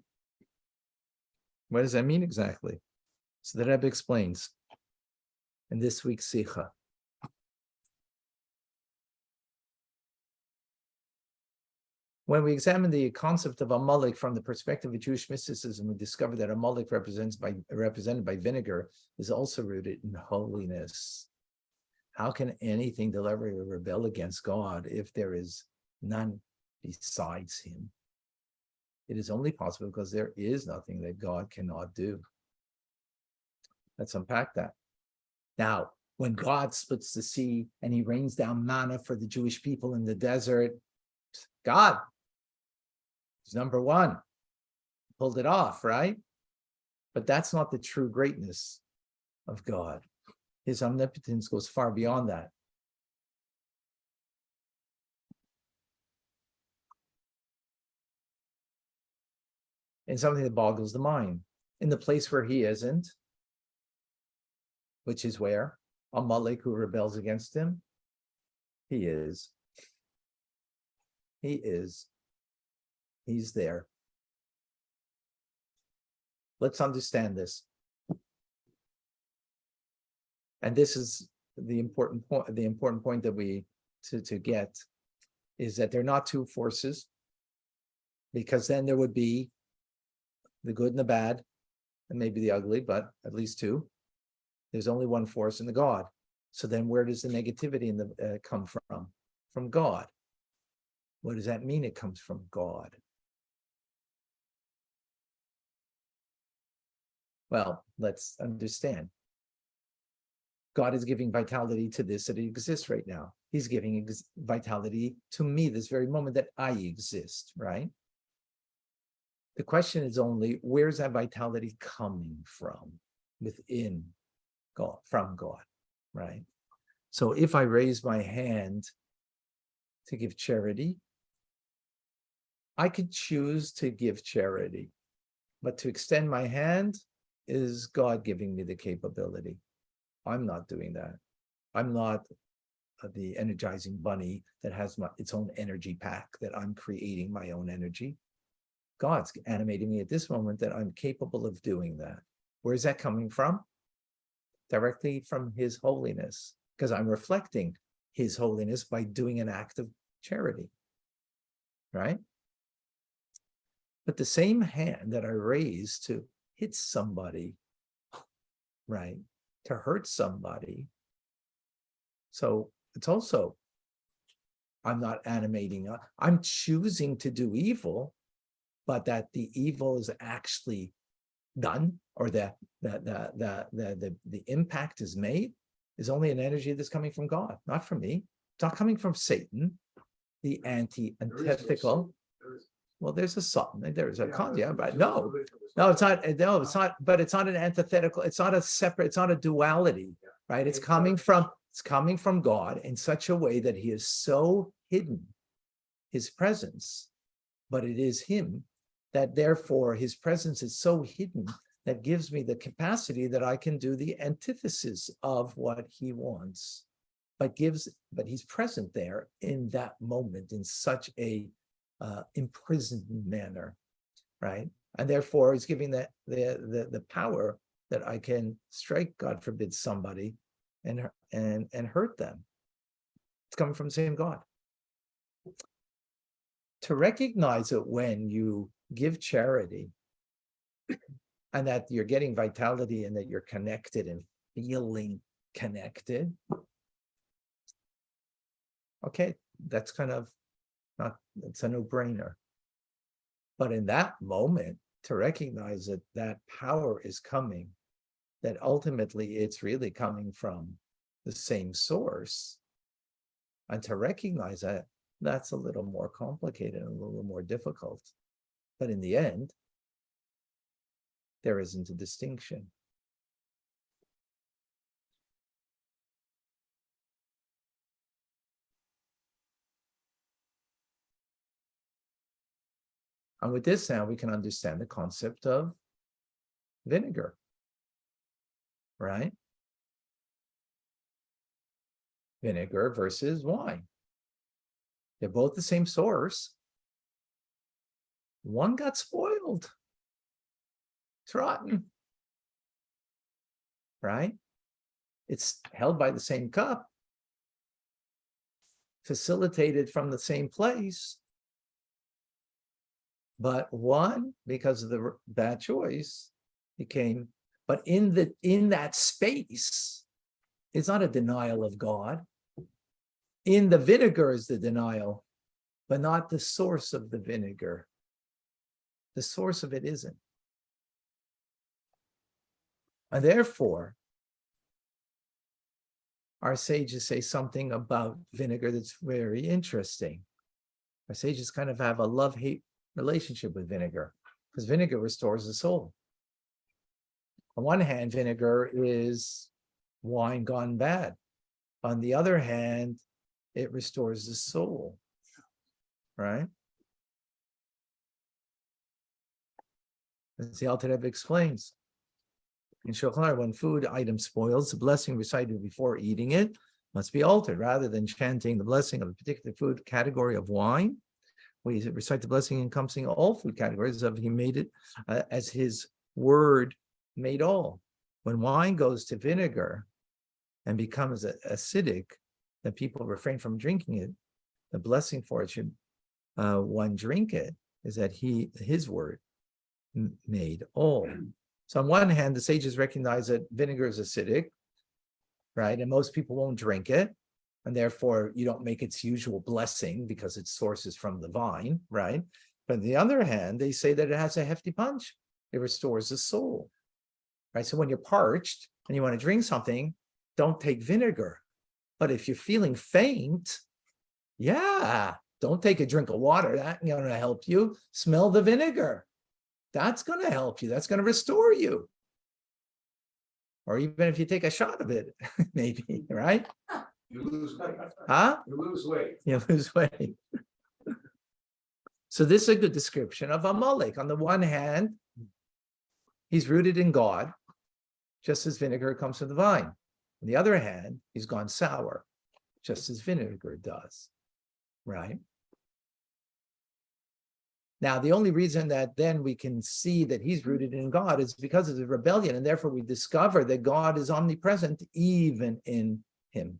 What does that mean exactly? So the Rebbe explains in this week's Sikha. When we examine the concept of Amalek from the perspective of Jewish mysticism, we discover that Amalek represented by vinegar is also rooted in holiness. How can anything deliberately rebel against God if there is none besides him? It is only possible because there is nothing that God cannot do. Let's unpack that. Now, when God splits the sea and he rains down manna for the Jewish people in the desert, God is number one. Pulled it off, right? But that's not the true greatness of God. His omnipotence goes far beyond that. And something that boggles the mind. In the place where he isn't, which is where? Amalek, who rebels against him, he is. He is. He's there. Let's understand this. And this is the important point. The important point that we to get is that they're not two forces, because then there would be the good and the bad, and maybe the ugly, but at least two. There's only one force in the God. So then where does the negativity in the come from? From God. What does that mean? It comes from God. Well, let's understand. God is giving vitality to this that it exists right now. He's giving vitality to me this very moment that I exist, right? The question is only, where's that vitality coming from? Within God, from God, right? So if I raise my hand to give charity, I could choose to give charity, but to extend my hand is God giving me the capability. I'm not doing that. I'm not the energizing bunny that has its own energy pack, that I'm creating my own energy. God's animating me at this moment that I'm capable of doing that. Where's that coming from? Directly from his holiness, because I'm reflecting his holiness by doing an act of charity, right? But the same hand that I raise to hit somebody, right, to hurt somebody, so it's also, I'm not animating, I'm choosing to do evil, but that the evil is actually done, or the impact is made, is only an energy that's coming from God, not from me. It's not coming from Satan, the antithetical. Well, there's a something, there's a yeah, but no, it's not. No, it's not. But it's not an antithetical. It's not a separate. It's not a duality, right? It's coming from God in such a way that he is so hidden, his presence, but it is him that therefore his presence is so hidden that gives me the capacity that I can do the antithesis of what he wants, but he's present there in that moment in such a imprisoned manner, right? And therefore he's giving the power that I can strike, God forbid, somebody and hurt them. It's coming from the same God. to recognize it when you give charity and that you're getting vitality and that you're connected and feeling connected. Okay, that's kind of not, it's a no-brainer. But in that moment, to recognize that that power is coming, that ultimately it's really coming from the same source, and to recognize that, that's a little more complicated and a little more difficult. But in the end, there isn't a distinction. And with this now, we can understand the concept of vinegar, right? Vinegar versus wine. They're both the same source. One got spoiled. It's rotten, right? It's held by the same cup, facilitated from the same place. But one, because of the bad choice, became, but in that space, it's not a denial of God. In the vinegar is the denial, but not the source of the vinegar. The source of it isn't. And therefore, our sages say something about vinegar that's very interesting. Our sages kind of have a love-hate relationship with vinegar, because vinegar restores the soul. On one hand, vinegar is wine gone bad. On the other hand, it restores the soul, right? As the Alter Rebbe explains, in Shulchan Aruch, when food item spoils, the blessing recited before eating it must be altered. Rather than chanting the blessing of a particular food category of wine, we recite the blessing encompassing all food categories of he made it as his word made all. When wine goes to vinegar and becomes acidic, that people refrain from drinking it, the blessing for it should one drink it is that his word made all. So on one hand, the sages recognize that vinegar is acidic, right? And most people won't drink it. And therefore, you don't make its usual blessing because its source is from the vine, right? But on the other hand, they say that it has a hefty punch. It restores the soul, right? So when you're parched and you want to drink something, don't take vinegar. But if you're feeling faint, yeah, don't take a drink of water. That's going to help you. Smell the vinegar. That's going to help you. That's going to restore you. Or even if you take a shot of it, maybe, right? You lose weight. Huh? You lose weight. You lose weight. So this is a good description of Amalek. On the one hand, he's rooted in God, just as vinegar comes from the vine. On the other hand, he's gone sour, just as vinegar does, right? Now, the only reason that then we can see that he's rooted in God is because of the rebellion, and therefore we discover that God is omnipresent even in him.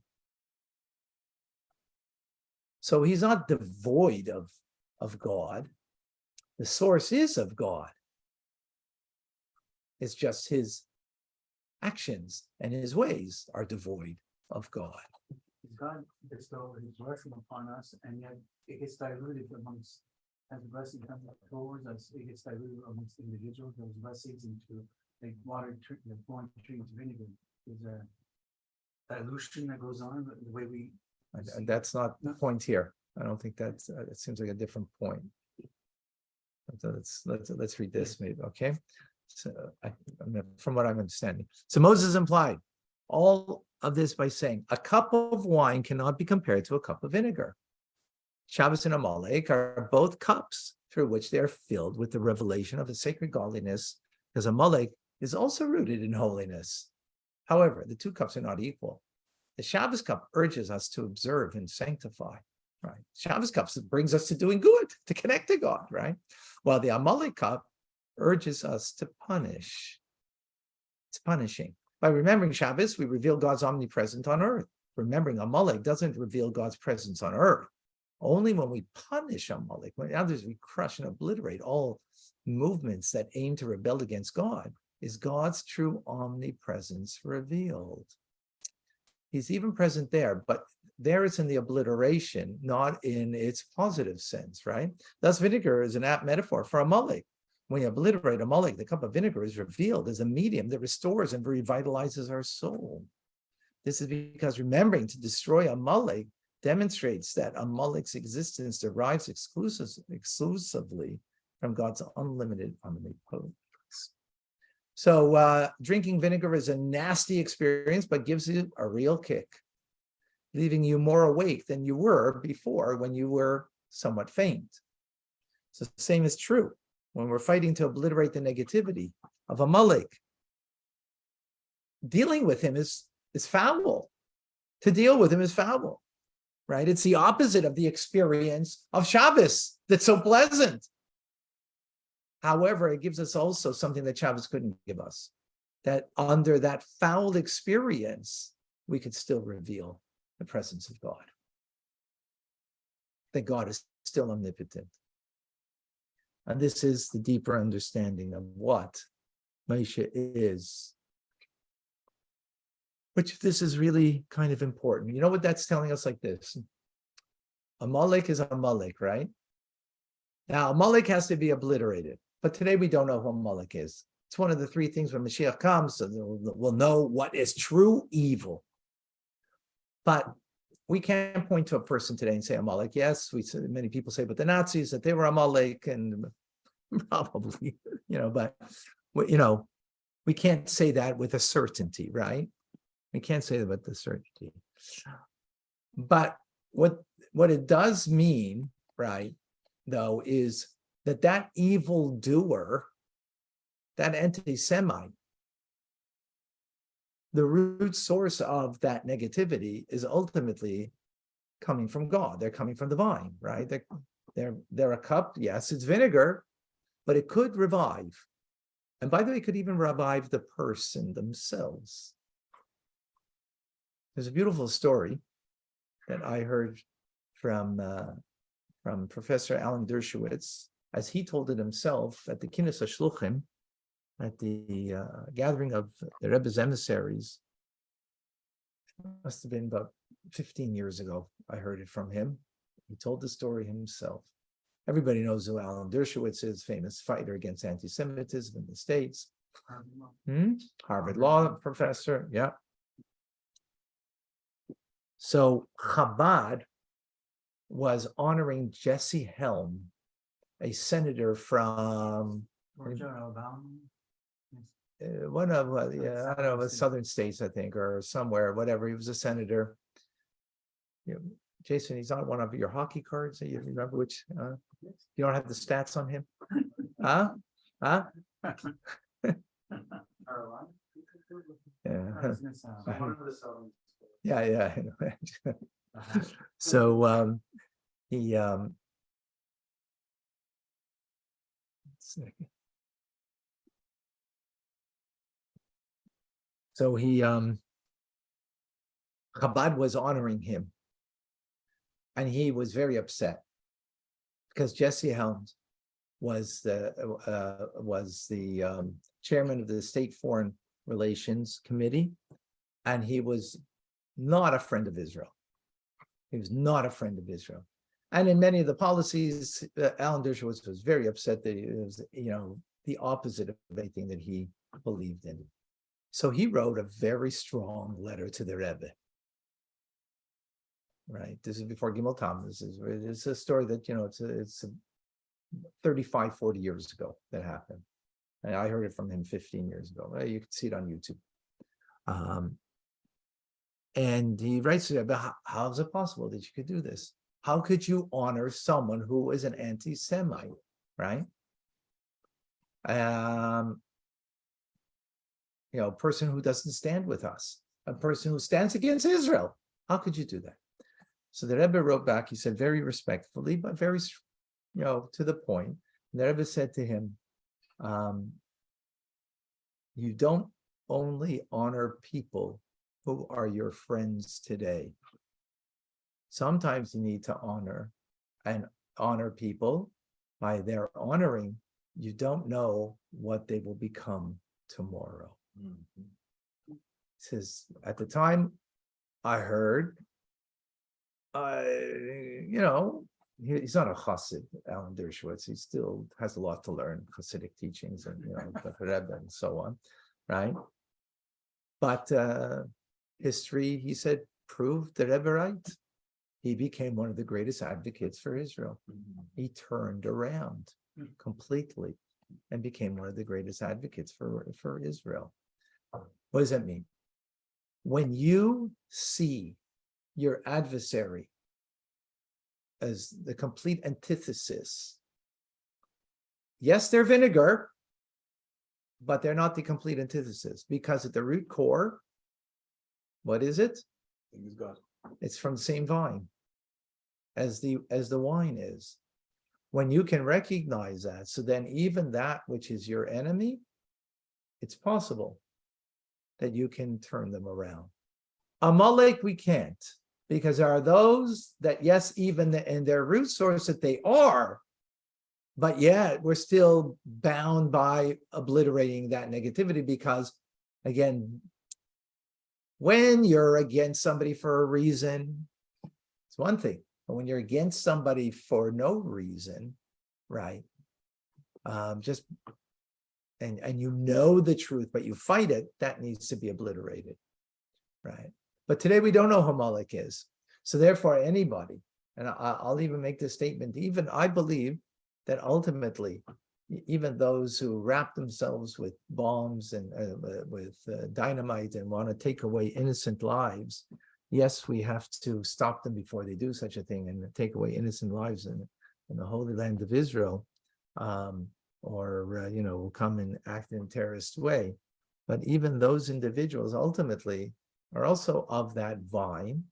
So he's not devoid of God. The source is of God. It's just his actions and his ways are devoid of God. God bestow his blessing upon us, and yet it gets diluted amongst, as the blessing comes towards us, it gets diluted amongst individuals, those blessings into like water, the flowing trees, vinegar. There's a dilution that goes on, the way we. And that's not the point here. I don't think that's, it seems like a different point. Let's read this maybe, okay? So from what I'm understanding. So Moses implied all of this by saying, a cup of wine cannot be compared to a cup of vinegar. Shabbos and Amalek are both cups through which they are filled with the revelation of a sacred godliness, because Amalek is also rooted in holiness. However, the two cups are not equal. The Shabbos cup urges us to observe and sanctify, right? Shabbos cup brings us to doing good, to connect to God, right? While the Amalek cup urges us to punish. It's punishing. By remembering Shabbos, we reveal God's omnipresence on earth. Remembering Amalek doesn't reveal God's presence on earth. Only when we punish Amalek, when others we crush and obliterate all movements that aim to rebel against God, is God's true omnipresence revealed. He's even present there, but there it's in the obliteration, not in its positive sense, right? Thus, vinegar is an apt metaphor for Amalek. When you obliterate Amalek, the cup of vinegar is revealed as a medium that restores and revitalizes our soul. This is because remembering to destroy Amalek demonstrates that Amalek's existence derives exclusively from God's unlimited omnipotence. So drinking vinegar is a nasty experience, but gives you a real kick, leaving you more awake than you were before when you were somewhat faint. So the same is true when we're fighting to obliterate the negativity of Amalek. Dealing with him is foul. To deal with him is foul, right? It's the opposite of the experience of Shabbos that's so pleasant. However, it gives us also something that Shabbos couldn't give us, that under that foul experience, we could still reveal the presence of God, that God is still omnipotent. And this is the deeper understanding of what Moshe is, which this is really kind of important. You know what that's telling us like this? Amalek is Amalek, right? Now, Amalek has to be obliterated. But today we don't know who Amalek is. It's one of the three things when Mashiach comes, so we'll know what is true evil. But we can't point to a person today and say Amalek. Yes, many people say, but the Nazis, that they were Amalek, and probably, but, we can't say that with a certainty, right? We can't say that with a certainty. But what it does mean, right, though, is that evil doer, that anti-Semite, the root source of that negativity is ultimately coming from God. They're coming from the vine, right? They're a cup. Yes, it's vinegar, but it could revive. And by the way, it could even revive the person themselves. There's a beautiful story that I heard from Professor Alan Dershowitz, as he told it himself at the Kinus HaShluchim, at the gathering of the Rebbe's emissaries. Must have been about 15 years ago. I heard it from him. He told the story himself. Everybody knows who Alan Dershowitz is, famous fighter against anti-Semitism in the States. Harvard Law professor, yeah. So Chabad was honoring Jesse Helm, a senator from one of I don't know, the southern states, I think, or somewhere, whatever. He was a senator. Jason, he's on one of your hockey cards. You remember which? You don't have the stats on him? Huh? Yeah. So he Chabad was honoring him, and he was very upset because Jesse Helms was the chairman of the State Foreign Relations Committee, and he was not a friend of Israel. He was not a friend of Israel. And in many of the policies, Alan Dershowitz was very upset that it was, the opposite of anything that he believed in. So he wrote a very strong letter to the Rebbe. Right. This is before Gimel Tam. It's a story that, it's 35, 40 years ago that happened. And I heard it from him 15 years ago. You can see it on YouTube. And he writes to Rebbe, how is it possible that you could do this? How could you honor someone who is an anti-Semite, right? A person who doesn't stand with us, a person who stands against Israel. How could you do that? So the Rebbe wrote back, he said very respectfully, but very, to the point. And the Rebbe said to him, you don't only honor people who are your friends today. Sometimes you need to honor and honor people by their honoring, you don't know what they will become tomorrow. It says, at the time I heard, he's not a chassid, Alan Dershowitz. He still has a lot to learn, Hasidic teachings and the Rebbe and so on, right? But history, he said, proved the Rebbe right. He became one of the greatest advocates for Israel. He turned around completely and became one of the greatest advocates for Israel. What does that mean? When you see your adversary as the complete antithesis, yes, they're vinegar, but they're not the complete antithesis, because at the root core, what is it? It's from the same vine as the wine is. When you can recognize that, so then even that which is your enemy, it's possible that you can turn them around. Amalek, we can't, because there are those that, yes, even in their root source that they are, but yet we're still bound by obliterating that negativity, because, again, when you're against somebody for a reason, it's one thing. But when you're against somebody for no reason, right? And you know the truth, but you fight it, that needs to be obliterated, right? But today we don't know who Amalek is. So therefore anybody, and I'll even make this statement, even I believe that ultimately, even those who wrap themselves with bombs and with dynamite and want to take away innocent lives, yes, we have to stop them before they do such a thing and take away innocent lives in the Holy Land of Israel, will come and act in a terrorist way. But even those individuals ultimately are also of that vine.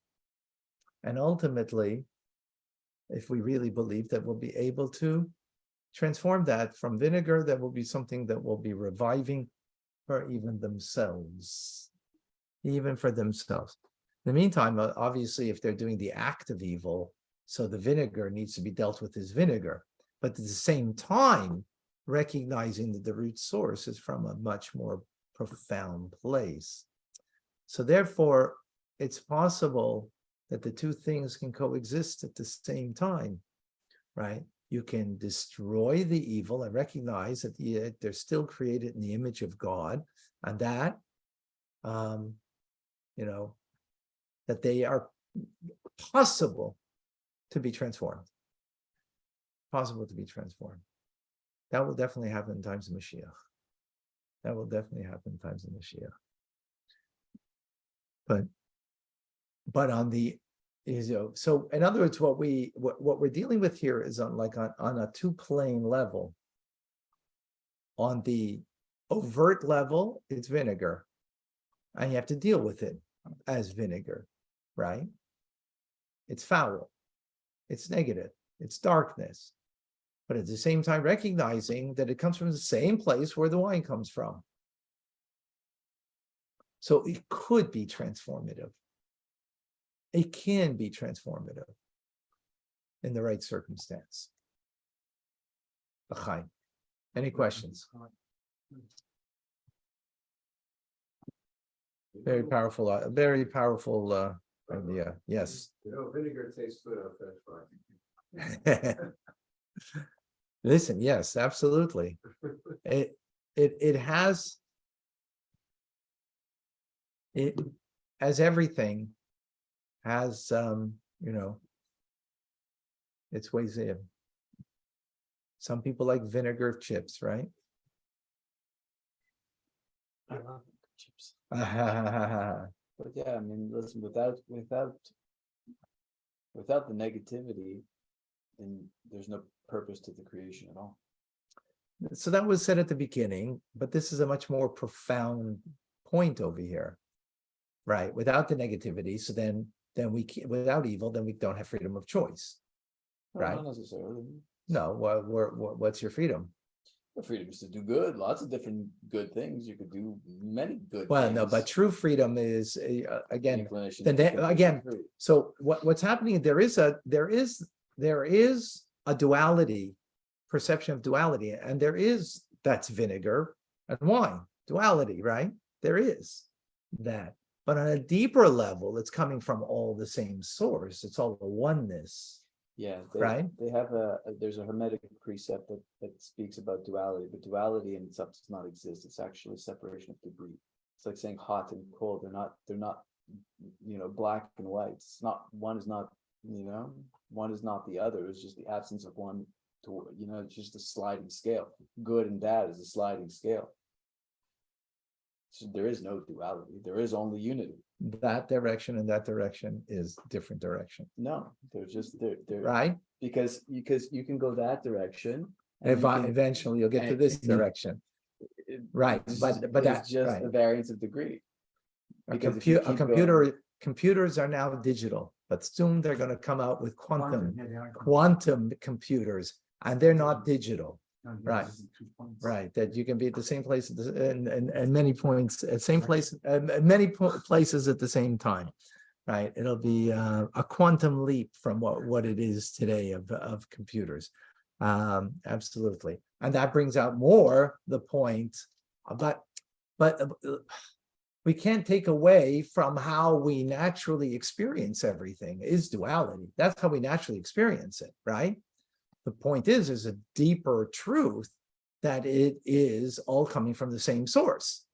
And ultimately, if we really believe that we'll be able to transform that from vinegar, that will be something that will be reviving for even themselves, even for themselves. In the meantime, obviously, if they're doing the act of evil, so the vinegar needs to be dealt with as vinegar. But at the same time, recognizing that the root source is from a much more profound place. So therefore, it's possible that the two things can coexist at the same time, right? You can destroy the evil and recognize that they're still created in the image of God, and that, that they are possible to be transformed. Possible to be transformed. That will definitely happen in times of Mashiach. That will definitely happen in times of Mashiach. But on the, so in other words, what we're dealing with here is on a two-plane level. On the overt level, it's vinegar, and you have to deal with it as vinegar, right? It's foul, it's negative, it's darkness, but at the same time recognizing that it comes from the same place where the wine comes from. So it could be transformative. It can be transformative in the right circumstance. Any questions? Very powerful idea. Yes. Vinegar tastes good on French fries. Listen, yes, absolutely. It has, as everything has, its ways in. Some people like vinegar chips, right? I love chips. But yeah, I mean, listen, without the negativity, then there's no purpose to the creation at all. So that was said at the beginning, but this is a much more profound point over here, right? Without the negativity, so then we can't, without evil, then we don't have freedom of choice, right? Not necessarily. No, what's your freedom? The freedom is to do good. Lots of different good things. You could do many good Well, things. no, but true freedom is again. Inclination Then to again, free. so what's happening? There is there is a duality, perception of duality, and that's vinegar and wine, duality, right? There is that. But on a deeper level, it's coming from all the same source. It's all the oneness. Yeah, Right. they have there's a Hermetic precept that speaks about duality, but duality in itself does not exist. It's actually separation of degree. It's like saying hot and cold. They're not, black and white. It's not, one is not, one is not the other. It's just the absence of one it's just a sliding scale. Good and bad is a sliding scale. So there is no duality. There is only unity. That direction and that direction is different direction, No, they're right? because you can go that direction. and you can- Eventually, you'll get to this direction, right? It's But just- that's it's just right. a variance of degree. A Because if you keep computers are now digital, but soon they're going to come out with Yeah, they are. quantum computers, and they're not digital. No, yeah, Right. this is 2 points. Right, that you can be at the same place and many points, at same place, many places at the same time. Right, it'll be a quantum leap from what it is today of computers. Absolutely, and that brings out more the point. But we can't take away from how we naturally experience everything is duality. That's how we naturally experience it, right? The point is, there's a deeper truth that it is all coming from the same source,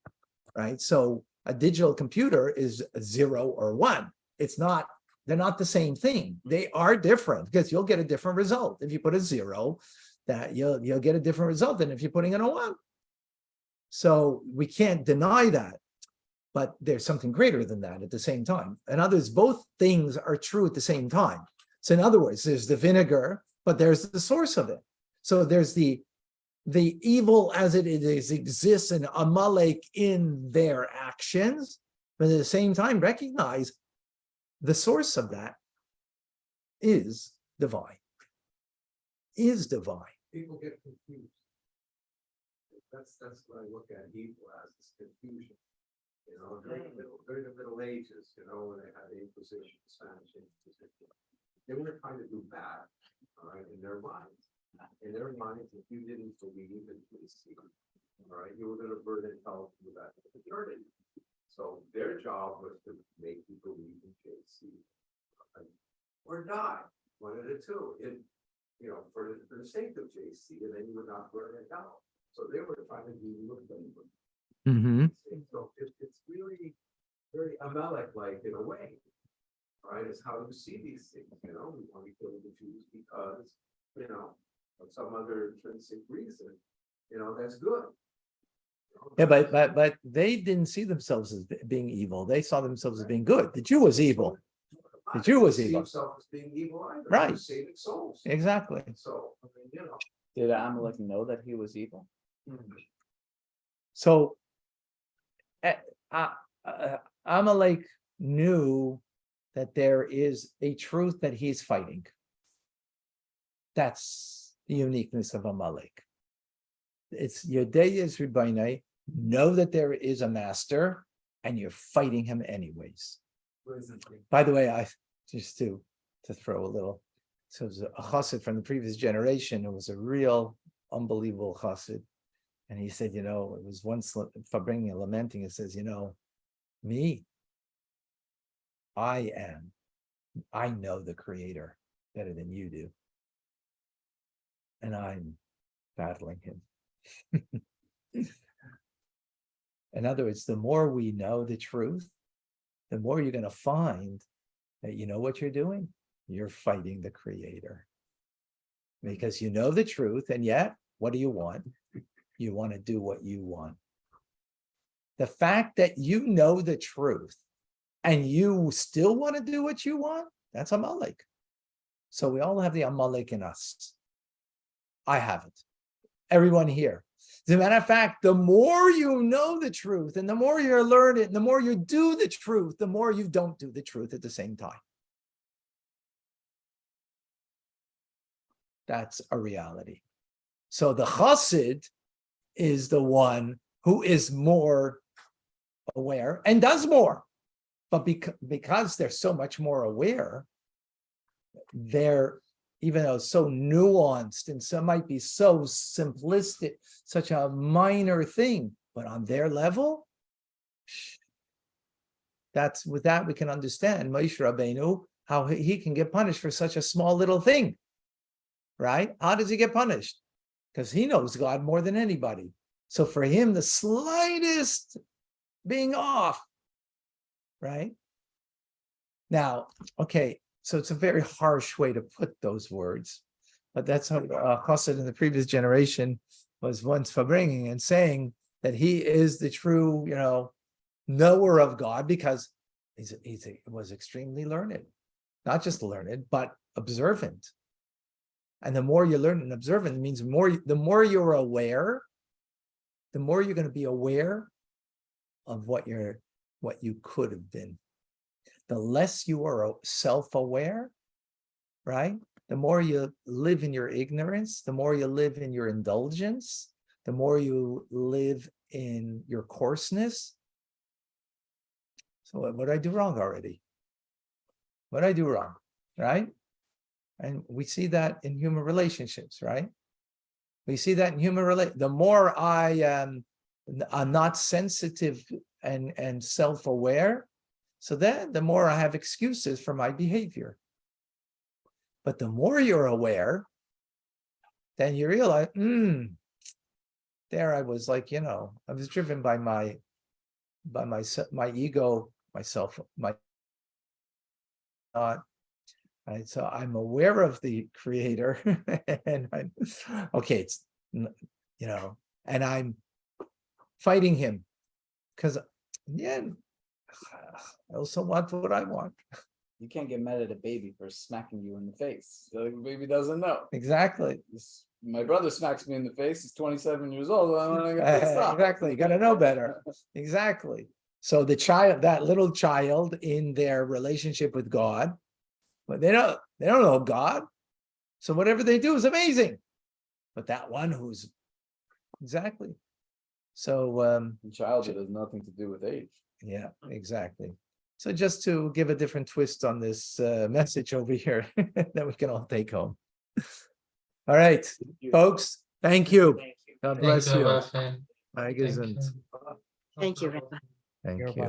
right? So a digital computer is 0 or 1. They're not the same thing. They are different because you'll get a different result. If you put a 0, that you'll get a different result than if you're putting in a 1. So we can't deny that, but there's something greater than that at the same time. In other words, both things are true at the same time. So in other words, there's the vinegar, but there's the source of it. So there's the evil as it is exists in Amalek in their actions, but at the same time recognize the source of that is divine. People get confused. That's what I look at evil as, is confusion. During the Middle Ages, when they had the Inquisition, the Spanish Inquisition, they were trying to do bad, all right, in their minds. In their minds, if you didn't believe in JC, all right, you were going to burn in hell to that eternity. So their job was to make you believe in JC, or die, one of the two, for the sake of JC, and then you would not burn in hell. So they were trying to do you a favor. So it's really very Amalek-like in a way, right? It's how you see these things, we want to kill the Jews because, of some other intrinsic reason, that's good. Yeah, but they didn't see themselves as being evil. They saw themselves as being good. The Jew was evil. The Jew was See evil. himself as being evil either. Right. He was saving souls. Exactly. So, Did Amalek know that he was evil? So Amalek knew that there is a truth that he's fighting. That's the uniqueness of Amalek. It's Yodeyes Rabbi, know that there is a master and you're fighting him anyways. By the way, I just to throw a little, so it was a chassid from the previous generation. It was a real unbelievable chassid. And he said, it was once for bringing and lamenting, it says, me, I know the creator better than you do. And I'm battling him. In other words, the more we know the truth, the more you're going to find that you know what you're doing. You're fighting the creator. Because you know the truth, and yet, what do you want? You want to do what you want. The fact that you know the truth and you still want to do what you want, that's Amalek. So we all have the Amalek in us. I have it. Everyone here. As a matter of fact, the more you know the truth and the more you learn it, and the more you do the truth, the more you don't do the truth at the same time. That's a reality. So the chassid is the one who is more aware and does more. But because they're so much more aware, they're even though it's so nuanced and some might be so simplistic, such a minor thing, but on their level, that's with that we can understand Moshe Rabbeinu, how he can get punished for such a small little thing, right? How does he get punished? Because he knows God more than anybody. So for him, the slightest being off, right? Now, okay, so it's a very harsh way to put those words, but that's how Chassid in the previous generation was once bringing and saying that he is the true, knower of God because he was extremely learned, not just learned, but observant. And the more you learn and observant means the more you're aware, the more you're going to be aware of what you could have been. The less you are self-aware, right? The more you live in your ignorance, the more you live in your indulgence, the more you live in your coarseness. So what did I do wrong already? What did I do wrong, right? And we see that in human relationships, right? We see that in human relationships. The more I'm not sensitive and self-aware, so then the more I have excuses for my behavior. But the more you're aware, then you realize, there I was like, I was driven by my ego, myself, my thought. Right, so I'm aware of the Creator, and and I'm fighting him because, I also want what I want. You can't get mad at a baby for smacking you in the face. The baby doesn't know. Exactly. My brother smacks me in the face. He's 27 years old. I'm gonna get pissed off. Exactly. You got to know better. Exactly. So that little child in their relationship with God, but they don't know God. So whatever they do is amazing. But that one who's exactly. So Childhood has nothing to do with age. yeah, exactly. So just to give a different twist on this message over here that we can all take home. All right, folks, thank you. God bless you. Rabbi. Bye, Thank gesund. you. Thank you, Rabbi. Thank you.